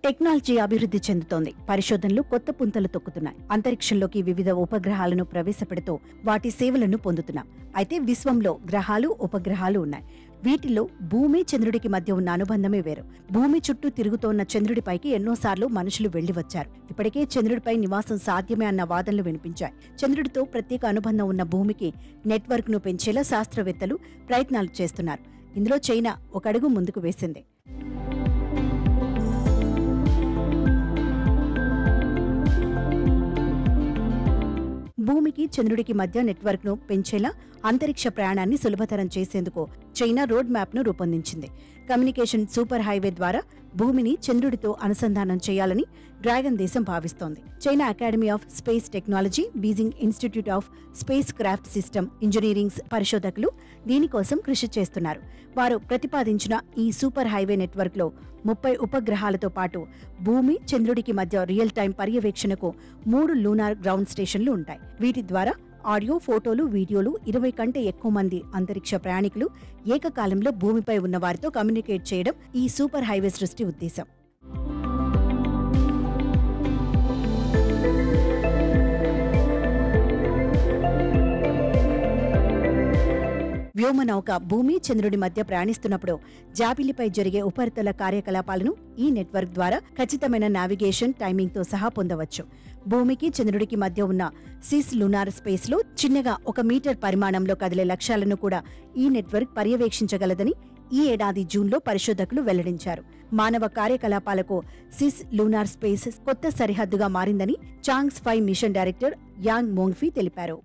Technology అభివృద్ధి చెందుతోంది. పరిశోధనలు కొత్త పుంతలు తొక్కుతున్నాయి. అంతరిక్షంలోకి వివిధ ఉపగ్రహాలను ప్రవేశపెడుతూ వాటి సేవలను పొందుతున్నాం. అయితే విశ్వంలో గ్రహాలు, ఉపగ్రహాలు ఉన్నాయి. వీటిలో భూమి, చంద్రుడికి మధ్య ఉన్న అనుబంధమే వేరు. భూమి చుట్టూ తిరుగుతోన్న చంద్రుడిపైకి ఎన్నోసార్లు మనుషులు వెళ్లి వచ్చారు. ఇప్పటికే చంద్రుడిపై నివాసం సాధ్యమే అన్న వాదనలు వినిపించాయి. చంద్రుడితో ప్రత్యేక అనుబంధం ఉన్న భూమికి నెట్వర్క్ ను పెంచేలా శాస్త్రవేత్తలు ప్రయత్నాలు చేస్తున్నారు. ఇందులో చైనా ఒక అడుగు ముందుకు వేసింది. భూమికి, చంద్రుడికి మధ్య నెట్వర్క్ ను పెంచేలా అంతరిక్ష ప్రయాణాన్ని సులభతరం చేసేందుకు చైనా రోడ్ మ్యాప్ ను రూపొందించింది. కమ్యూనికేషన్ సూపర్ హైవే ద్వారా భూమిని చంద్రుడితో అనుసంధానం చేయాలని డ్రాగన్ దేశం భావిస్తోంది. China academy of space technology, Beijing institute of space craft system engineering పరిశోధకులు దీనికోసం కృషి చేస్తున్నారు. వారు ప్రతిపాదించిన ఈ సూపర్ హైవే నెట్వర్క్ లో 30 ఉపగ్రహాలతో పాటు భూమి, చంద్రుడికి మధ్య రియల్ టైం పర్యవేక్షణకు 3 లూనార్ గ్రౌండ్ స్టేషన్లు ఉంటాయి. వీటి ద్వారా ఆడియో, ఫోటోలు, వీడియోలు 20 కంటే ఎక్కువ మంది అంతరిక్ష ప్రయాణికులు ఏకకాలంలో భూమిపై ఉన్న వారితో కమ్యూనికేట్ చేయడం ఈ సూపర్ హైవే సృష్టి ఉద్దేశం. వ్యోమనౌక భూమి, చంద్రుడి మధ్య ప్రయాణిస్తున్నప్పుడు జాబిలిపై జరిగే ఉపరితల కార్యకలాపాలను ఈ నెట్వర్క్ ద్వారా ఖచ్చితమైన నావిగేషన్, టైమింగ్ తో సహా పొందవచ్చు. భూమికి, చంద్రుడికి మధ్య ఉన్న సిస్ లూనార్ స్పేస్ లో చిన్నగా 1 మీటర్ పరిమాణంలో కదిలే లక్ష్యాలను కూడా ఈ నెట్వర్క్ పర్యవేక్షించగలదని ఈ ఏడాది జూన్లో పరిశోధకులు వెల్లడించారు. మానవ కార్యకలాపాలకు సిస్ లూనార్ స్పేస్ కొత్త సరిహద్దుగా మారిందని చాంగ్స్ 5 మిషన్ డైరెక్టర్ యాంగ్ మోంగ్ఫీ తెలిపారు.